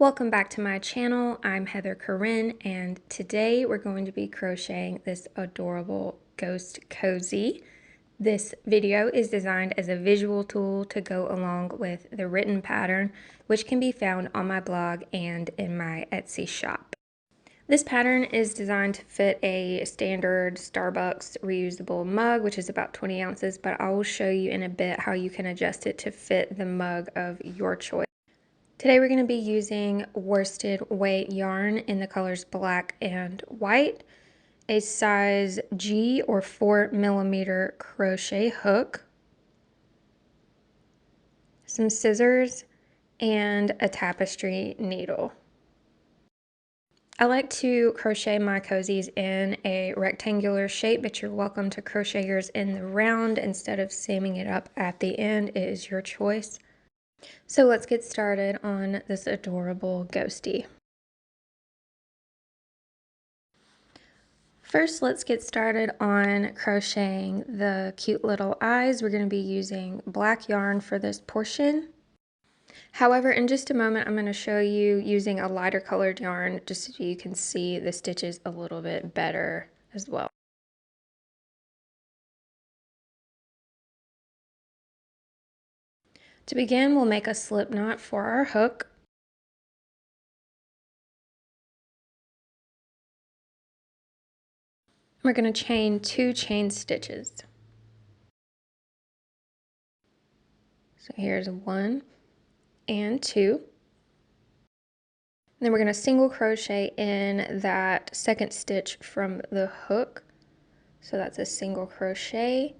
Welcome back to my channel. I'm Heather Corinne, and today we're going to be crocheting this adorable ghost cozy. This video is designed as a visual tool to go along with the written pattern, which can be found on my blog and in my Etsy shop. This pattern is designed to fit a standard Starbucks reusable mug, which is about 20 ounces, but I will show you in a bit how you can adjust it to fit the mug of your choice. Today we're going to be using worsted weight yarn in the colors black and white, a size G or 4mm crochet hook, some scissors, and a tapestry needle. I like to crochet my cozies in a rectangular shape, but you're welcome to crochet yours in the round instead of seaming it up at the end. It is your choice. So let's get started on this adorable ghostie. First, let's get started on crocheting the cute little eyes. We're going to be using black yarn for this portion. However, in just a moment, I'm going to show you using a lighter colored yarn just so you can see the stitches a little bit better as well. To begin, we'll make a slip knot for our hook. We're going to chain 2 chain stitches. So here's 1 and 2. And then we're going to single crochet in that second stitch from the hook. So that's a single crochet,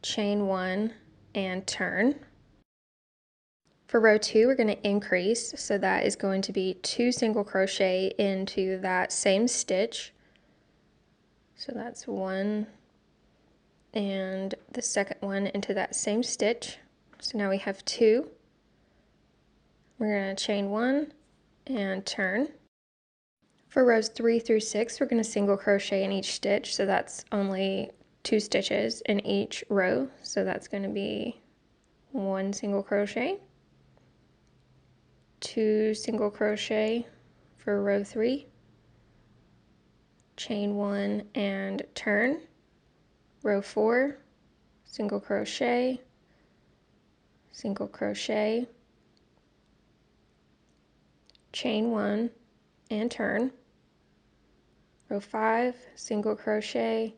chain 1, and turn. For row 2, we're going to increase, so that is going to be 2 single crochet into that same stitch. So that's 1 and the second one into that same stitch. So now we have 2. We're going to chain 1 and turn. For rows 3 through 6, we're going to single crochet in each stitch, so that's only 2 stitches in each row. So that's going to be 1 single crochet, 2 single crochet for row 3, chain 1 and turn. Row 4, single crochet, single crochet, chain 1 and turn. Row 5, single crochet,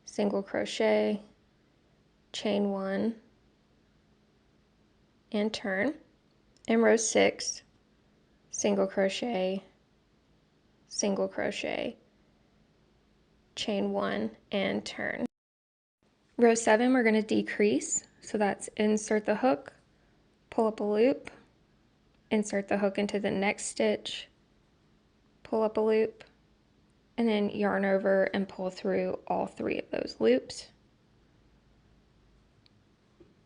single crochet, chain 1 and turn. And row 6, single crochet, single crochet, chain 1 and turn. Row 7, we're going to decrease, so that's insert the hook, pull up a loop, insert the hook into the next stitch, pull up a loop, and then yarn over and pull through all 3 of those loops.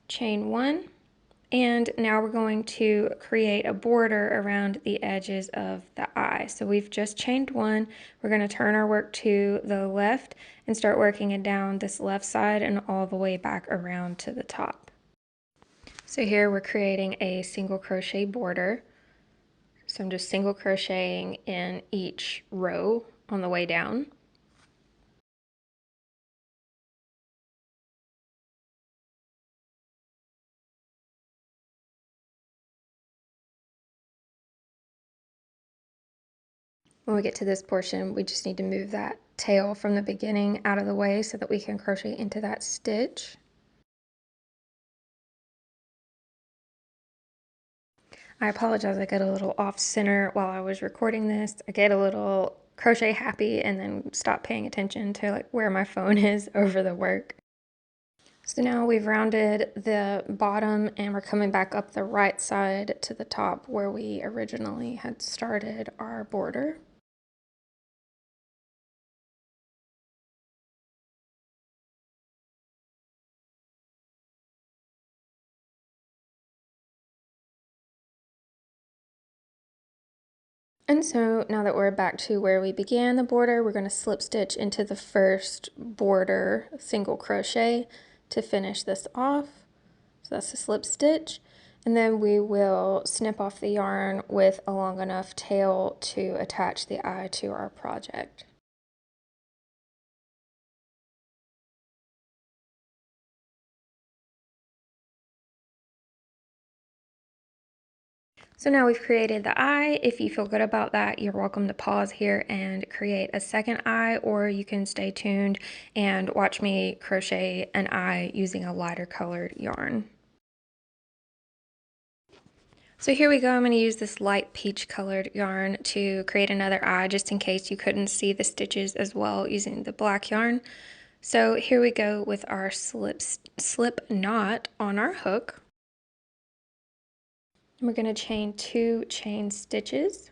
Chain 1, and now we're going to create a border around the edges of the eye. So we've just chained 1. We're going to turn our work to the left and start working it down this left side and all the way back around to the top. So here we're creating a single crochet border. So I'm just single crocheting in each row on the way down. When we get to this portion, we just need to move that tail from the beginning out of the way so that we can crochet into that stitch. I apologize, I got a little off center while I was recording this. I get a little crochet happy and then stop paying attention to like where my phone is over the work. So now we've rounded the bottom and we're coming back up the right side to the top where we originally had started our border. And so now that we're back to where we began the border, we're going to slip stitch into the first border single crochet to finish this off. So that's a slip stitch. And then we will snip off the yarn with a long enough tail to attach the eye to our project. So now we've created the eye. If you feel good about that, you're welcome to pause here and create a second eye, or you can stay tuned and watch me crochet an eye using a lighter colored yarn. So here we go. I'm going to use this light peach colored yarn to create another eye, just in case you couldn't see the stitches as well using the black yarn. So here we go with our slip knot on our hook. And we're going to chain 2 chain stitches.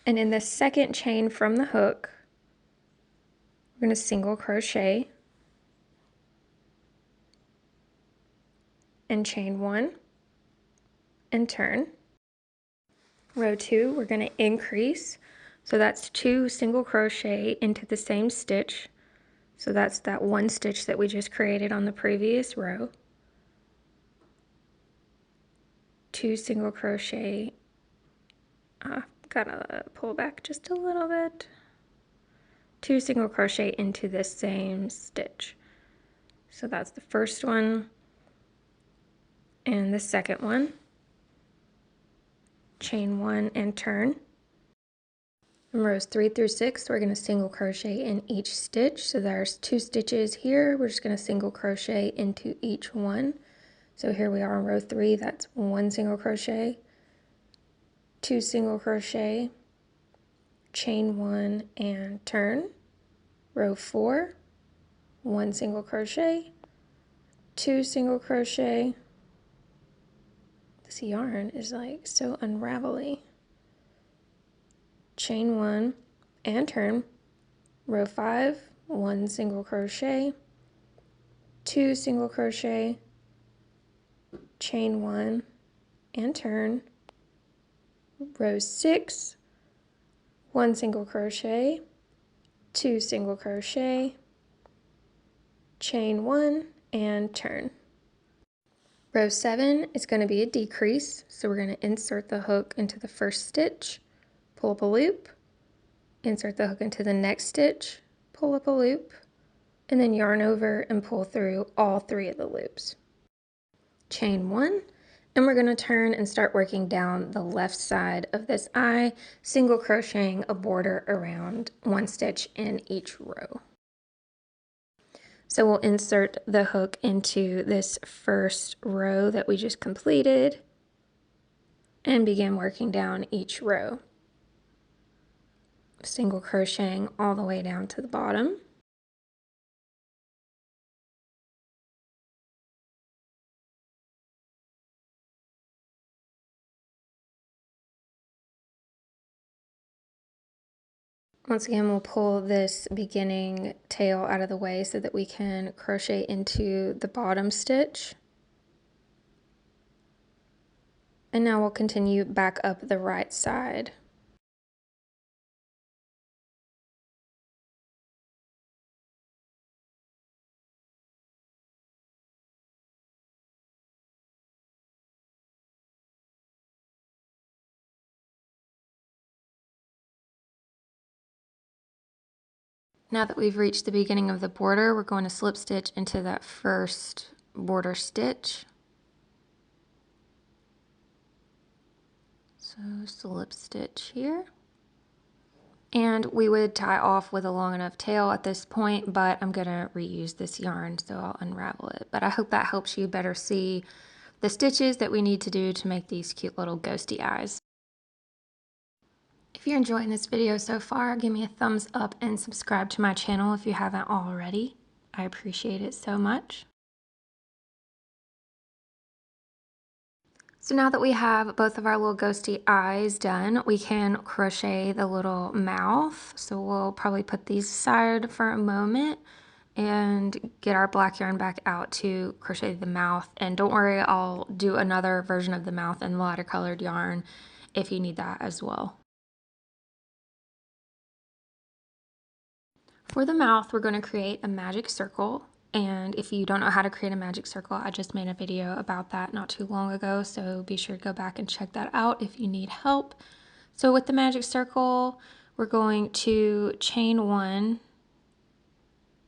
And in the second chain from the hook, we're going to single crochet and chain 1 and turn. Row 2, we're going to increase. So that's 2 single crochet into the same stitch. So that's that 1 stitch that we just created on the previous row. 2 single crochet, gotta pull back just a little bit. 2 single crochet into the same stitch. So that's the first one and the second one. Chain 1 and turn. In rows 3 through 6, we're going to single crochet in each stitch. So there's 2 stitches here. We're just going to single crochet into each one. So here we are on row 3, that's 1 single crochet, 2 single crochet, chain 1 and turn. Row 4, 1 single crochet, 2 single crochet. This yarn is like so unravelly. Chain 1 and turn. Row 5, 1 single crochet, 2 single crochet, chain 1 and turn. Row 6, 1 single crochet, 2 single crochet, chain 1 and turn. Row 7 is going to be a decrease, so we're going to insert the hook into the first stitch, pull up a loop, insert the hook into the next stitch, pull up a loop, and then yarn over and pull through all 3 of the loops. Chain 1, and we're going to turn and start working down the left side of this eye, single crocheting a border around 1 stitch in each row. So we'll insert the hook into this first row that we just completed and begin working down each row. Single crocheting all the way down to the bottom. Once again, we'll pull this beginning tail out of the way so that we can crochet into the bottom stitch. And now we'll continue back up the right side. Now that we've reached the beginning of the border, we're going to slip stitch into that first border stitch. So slip stitch here. And we would tie off with a long enough tail at this point, but I'm going to reuse this yarn, so I'll unravel it. But I hope that helps you better see the stitches that we need to do to make these cute little ghosty eyes. If you're enjoying this video so far, give me a thumbs up and subscribe to my channel if you haven't already. I appreciate it so much. So now that we have both of our little ghosty eyes done, we can crochet the little mouth. So we'll probably put these aside for a moment and get our black yarn back out to crochet the mouth. And don't worry, I'll do another version of the mouth in lighter colored yarn if you need that as well. For the mouth, we're going to create a magic circle. And if you don't know how to create a magic circle, I just made a video about that not too long ago, so be sure to go back and check that out if you need help. So with the magic circle, we're going to chain 1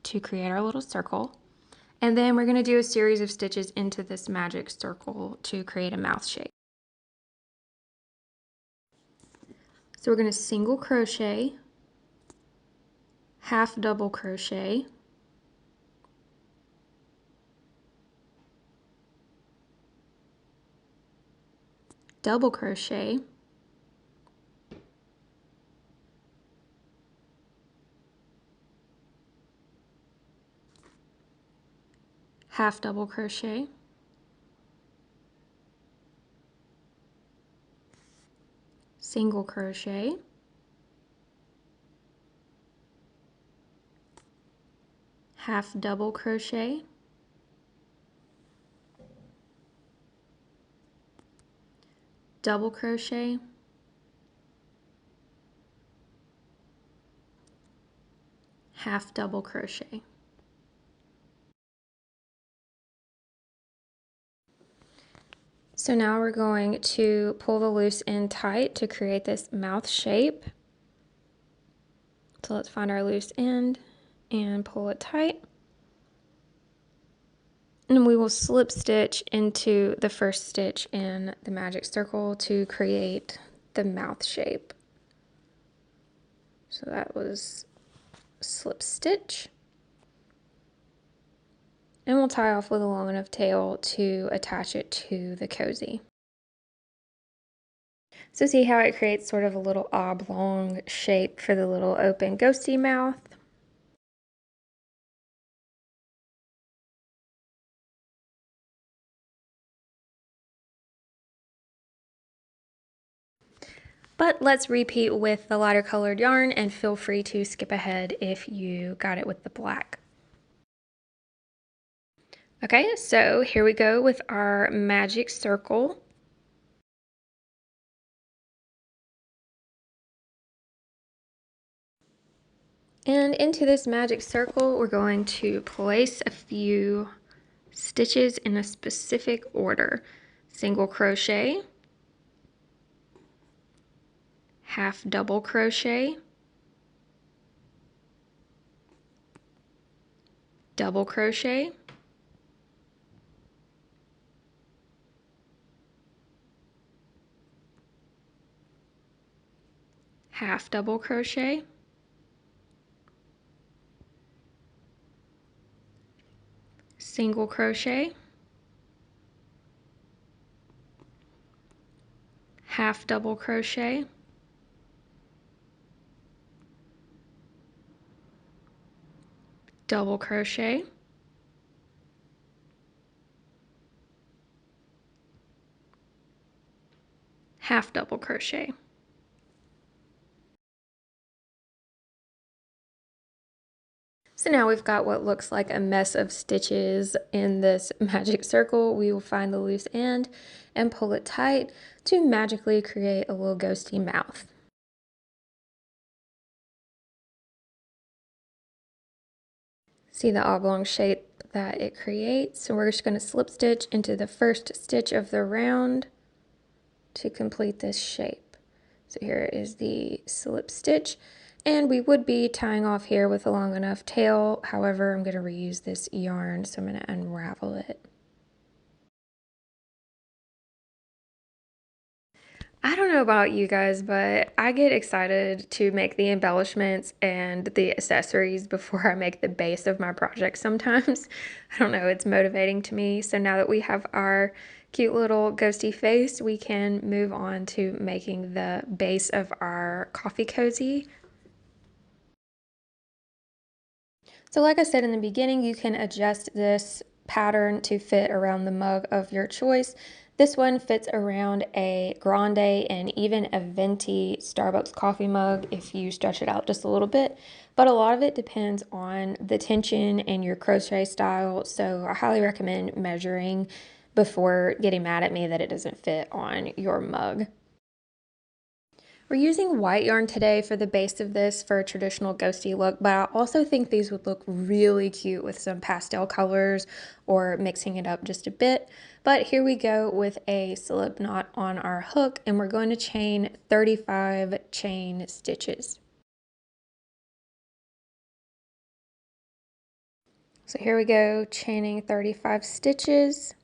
to create our little circle. And then we're going to do a series of stitches into this magic circle to create a mouth shape. So we're going to single crochet, half double crochet, double crochet, half double crochet, single crochet, half double crochet, double crochet, half double crochet. So now we're going to pull the loose end tight to create this mouth shape. So let's find our loose end and pull it tight. And we will slip stitch into the first stitch in the magic circle to create the mouth shape. So that was slip stitch. And we'll tie off with a long enough tail to attach it to the cozy. So see how it creates sort of a little oblong shape for the little open ghosty mouth? But let's repeat with the lighter colored yarn, and feel free to skip ahead if you got it with the black. Okay, so here we go with our magic circle. And into this magic circle, we're going to place a few stitches in a specific order. Single crochet, half double crochet, double crochet, half double crochet, single crochet, half double crochet, double crochet, half double crochet. So now we've got what looks like a mess of stitches in this magic circle. We will find the loose end and pull it tight to magically create a little ghosty mouth. See the oblong shape that it creates? So we're just going to slip stitch into the first stitch of the round to complete this shape. So here is the slip stitch, and we would be tying off here with a long enough tail. However, I'm going to reuse this yarn, so I'm going to unravel it. I don't know about you guys, but I get excited to make the embellishments and the accessories before I make the base of my project sometimes. I don't know, it's motivating to me. So now that we have our cute little ghosty face, we can move on to making the base of our coffee cozy. So like I said in the beginning, you can adjust this pattern to fit around the mug of your choice. This one fits around a grande and even a venti Starbucks coffee mug if you stretch it out just a little bit. But a lot of it depends on the tension and your crochet style. So I highly recommend measuring before getting mad at me that it doesn't fit on your mug. We're using white yarn today for the base of this for a traditional ghosty look, but I also think these would look really cute with some pastel colors or mixing it up just a bit. But here we go with a slip knot on our hook, and we're going to chain 35 chain stitches. So here we go, chaining 35 stitches.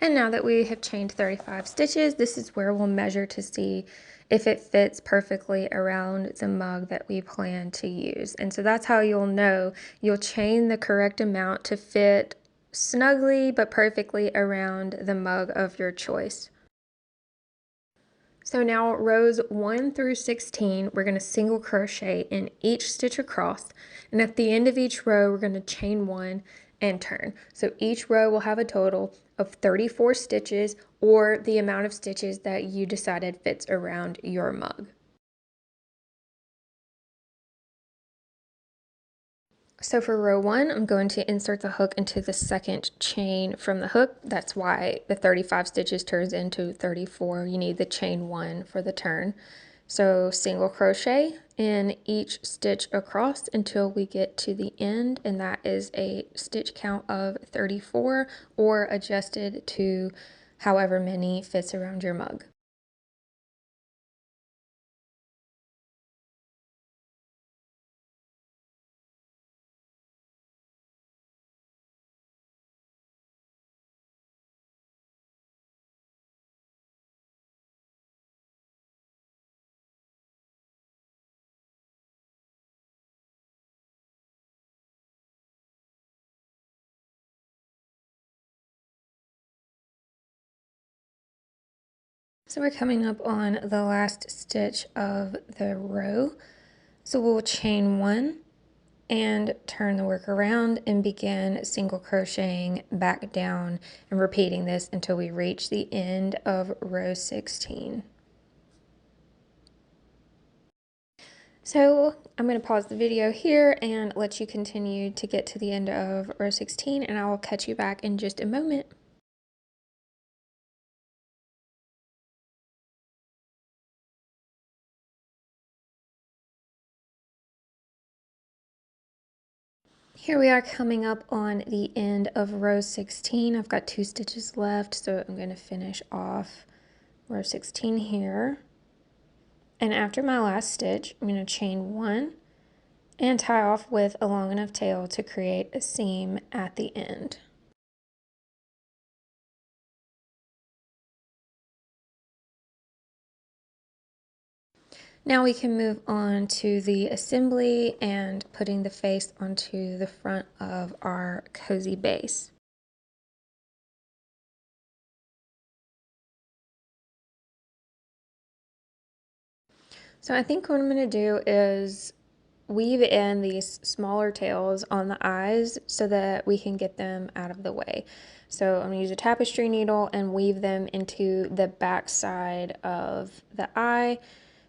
And now that we have chained 35 stitches, this is where we'll measure to see if it fits perfectly around the mug that we plan to use. And so that's how you'll know. You'll chain the correct amount to fit snugly but perfectly around the mug of your choice. So now rows 1 through 16, we're going to single crochet in each stitch across, and at the end of each row we're going to chain 1 and turn. So each row will have a total of 34 stitches, or the amount of stitches that you decided fits around your mug. So for row 1, I'm going to insert the hook into the second chain from the hook. That's why the 35 stitches turns into 34. You need the chain 1 for the turn. So single crochet in each stitch across until we get to the end, and that is a stitch count of 34, or adjusted to however many fits around your mug. So we're coming up on the last stitch of the row. So we'll chain 1 and turn the work around and begin single crocheting back down, and repeating this until we reach the end of row 16. So I'm going to pause the video here and let you continue to get to the end of row 16, and I will catch you back in just a moment. Here we are coming up on the end of row 16. I've got 2 stitches left, so I'm going to finish off row 16 here. And after my last stitch, I'm going to chain 1 and tie off with a long enough tail to create a seam at the end. Now we can move on to the assembly and putting the face onto the front of our cozy base. So I think what I'm going to do is weave in these smaller tails on the eyes so that we can get them out of the way. So I'm going to use a tapestry needle and weave them into the back side of the eye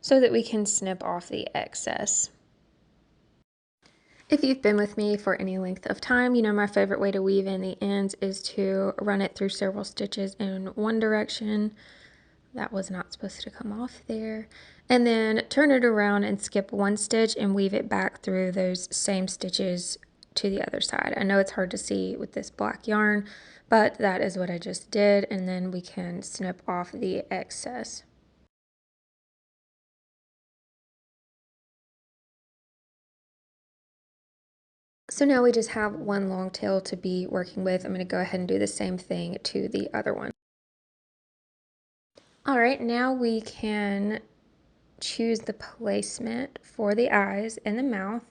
so that we can snip off the excess. If you've been with me for any length of time, you know my favorite way to weave in the ends is to run it through several stitches in one direction. That was not supposed to come off there. And then turn it around and skip one stitch and weave it back through those same stitches to the other side. I know it's hard to see with this black yarn, but that is what I just did, and then we can snip off the excess. So now we just have one long tail to be working with. I'm going to go ahead and do the same thing to the other one. All right, now we can choose the placement for the eyes and the mouth.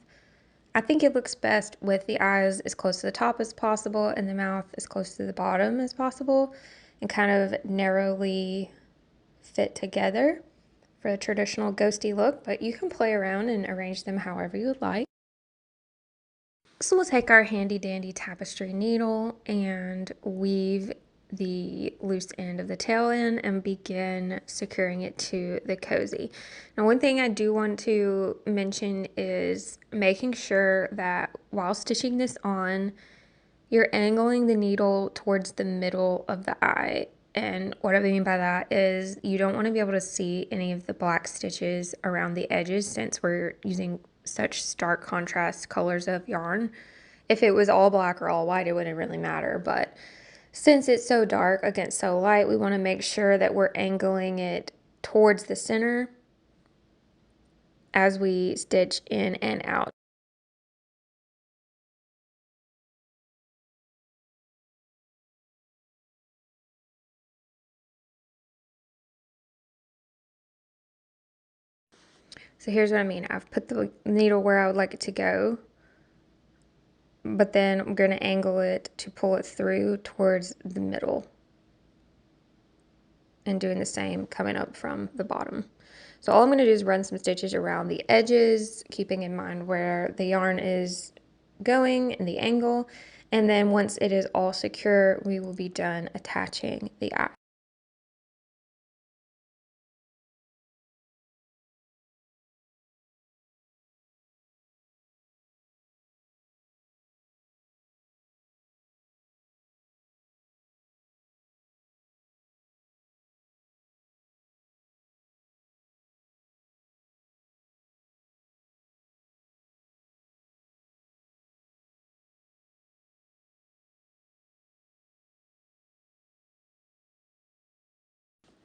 I think it looks best with the eyes as close to the top as possible and the mouth as close to the bottom as possible, and kind of narrowly fit together for a traditional ghosty look, but you can play around and arrange them however you would like. So we'll take our handy dandy tapestry needle and weave the loose end of the tail in and begin securing it to the cozy. Now, one thing I do want to mention is making sure that while stitching this on, you're angling the needle towards the middle of the eye. And what I mean by that is you don't want to be able to see any of the black stitches around the edges since we're using such stark contrast colors of yarn. If it was all black or all white, it wouldn't really matter. But since it's so dark against so light, we want to make sure that we're angling it towards the center as we stitch in and out. So here's what I mean. I've put the needle where I would like it to go, but then I'm going to angle it to pull it through towards the middle, and doing the same coming up from the bottom. So all I'm going to do is run some stitches around the edges, keeping in mind where the yarn is going and the angle, and then once it is all secure, we will be done attaching the eye.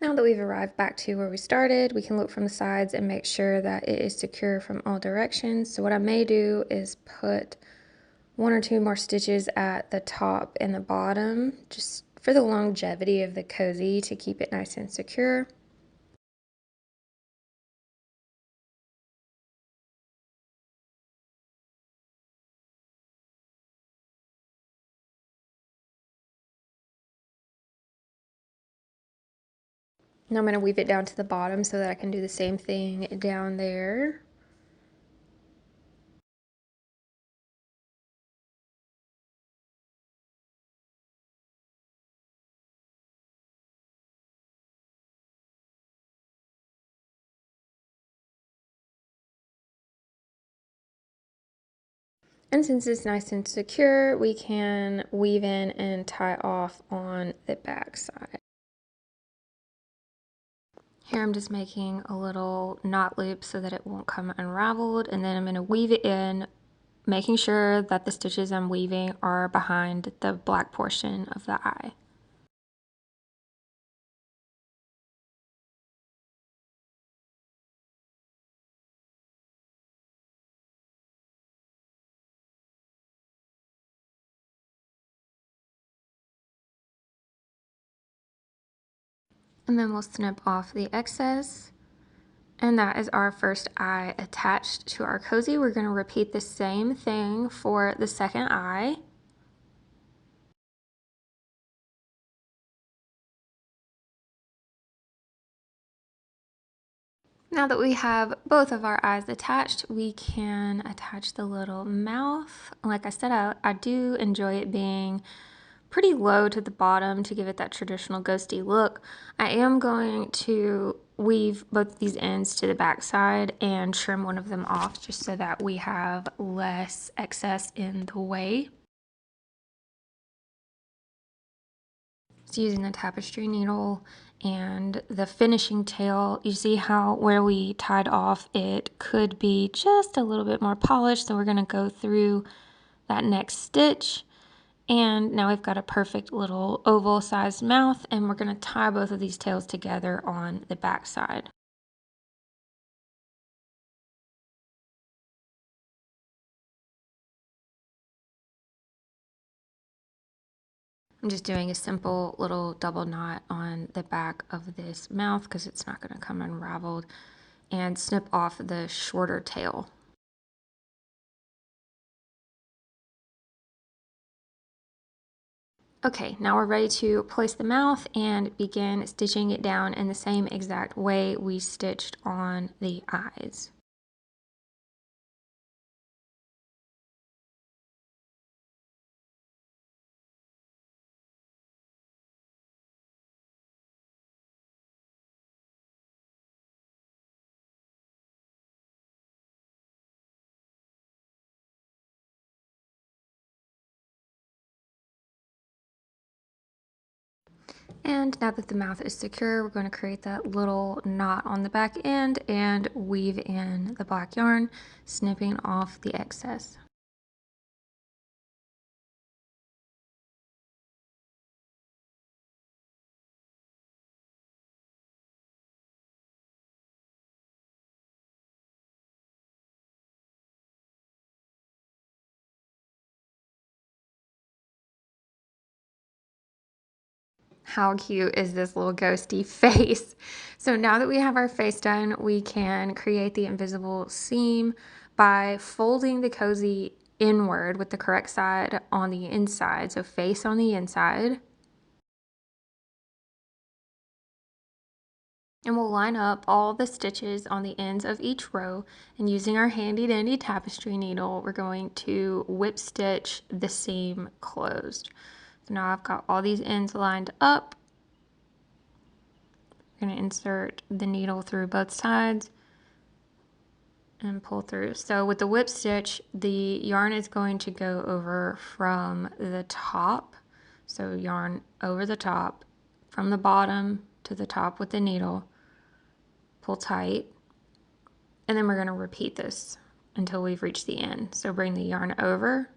Now that we've arrived back to where we started, we can look from the sides and make sure that it is secure from all directions. So what I may do is put one or two more stitches at the top and the bottom, just for the longevity of the cozy to keep it nice and secure. Now I'm going to weave it down to the bottom so that I can do the same thing down there. And since it's nice and secure, we can weave in and tie off on the back side. Here I'm just making a little knot loop so that it won't come unraveled, and then I'm going to weave it in, making sure that the stitches I'm weaving are behind the black portion of the eye. And then we'll snip off the excess. And that is our first eye attached to our cozy. We're going to repeat the same thing for the second eye. Now that we have both of our eyes attached, we can attach the little mouth. Like I said, I do enjoy it being pretty low to the bottom to give it that traditional ghosty look. I am going to weave both these ends to the back side and trim one of them off just so that we have less excess in the way. So using the tapestry needle and the finishing tail, you see how where we tied off it could be just a little bit more polished, so we're going to go through that next stitch. And now we've got a perfect little oval sized mouth, and we're going to tie both of these tails together on the back side. I'm just doing a simple little double knot on the back of this mouth because it's not going to come unraveled, and snip off the shorter tail. Okay, now we're ready to place the mouth and begin stitching it down in the same exact way we stitched on the eyes. And now that the mouth is secure, we're going to create that little knot on the back end and weave in the black yarn, snipping off the excess. How cute is this little ghosty face? So now that we have our face done, we can create the invisible seam by folding the cozy inward with the correct side on the inside, so face on the inside. And we'll line up all the stitches on the ends of each row, and using our handy dandy tapestry needle, we're going to whip stitch the seam closed. So now I've got all these ends lined up. We're going to insert the needle through both sides and pull through. So with the whip stitch, the yarn is going to go over from the top. So yarn over the top, from the bottom to the top with the needle, pull tight, and then we're going to repeat this until we've reached the end. So bring the yarn over,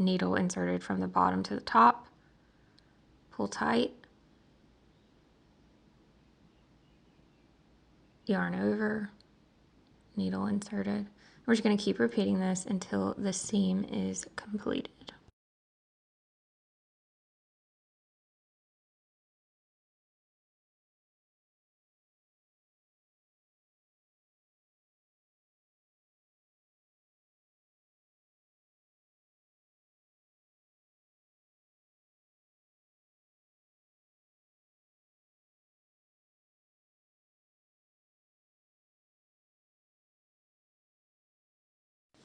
needle inserted from the bottom to the top, pull tight, yarn over, needle inserted. We're just going to keep repeating this until the seam is completed.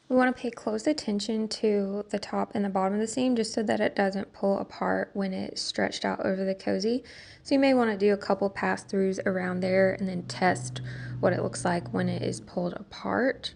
We want to pay close attention to the top and the bottom of the seam just so that it doesn't pull apart when it's stretched out over the cozy. So you may want to do a couple pass-throughs around there and then test what it looks like when it is pulled apart.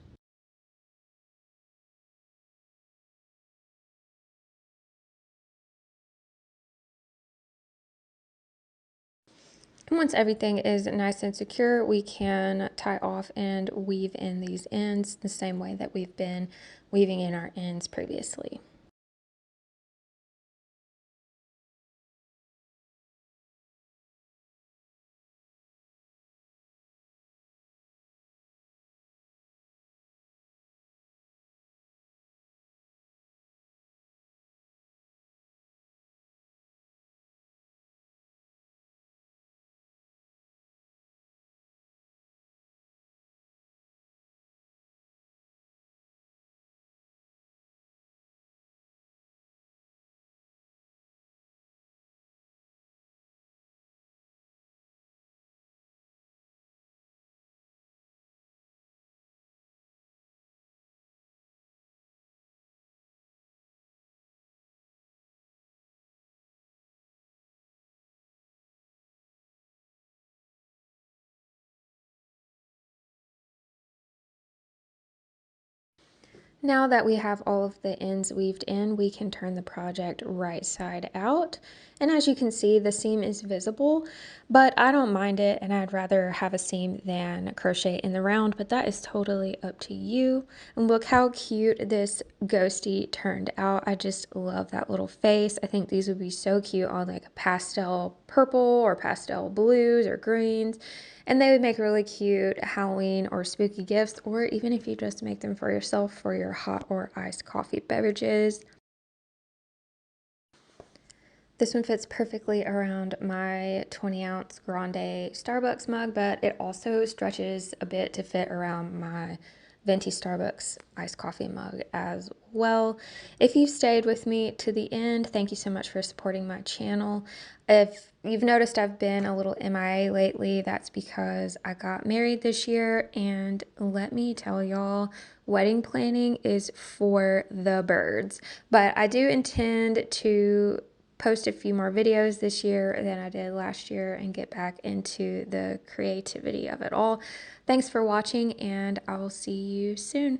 And once everything is nice and secure, we can tie off and weave in these ends the same way that we've been weaving in our ends previously. Now that we have all of the ends weaved in, we can turn the project right side out. And as you can see, the seam is visible, but I don't mind it, and I'd rather have a seam than crochet in the round, but that is totally up to you. And look how cute this ghosty turned out. I just love that little face. I think these would be so cute on like a pastel purple or pastel blues or greens. And they would make really cute Halloween or spooky gifts, or even if you just make them for yourself for your hot or iced coffee beverages. This one fits perfectly around my 20-ounce grande Starbucks mug, but it also stretches a bit to fit around my venti Starbucks iced coffee mug as well. If you've stayed with me to the end, thank you so much for supporting my channel. If you've noticed I've been a little MIA lately, that's because I got married this year, and let me tell y'all, wedding planning is for the birds. But I do intend to post a few more videos this year than I did last year and get back into the creativity of it all. Thanks for watching, and I will see you soon.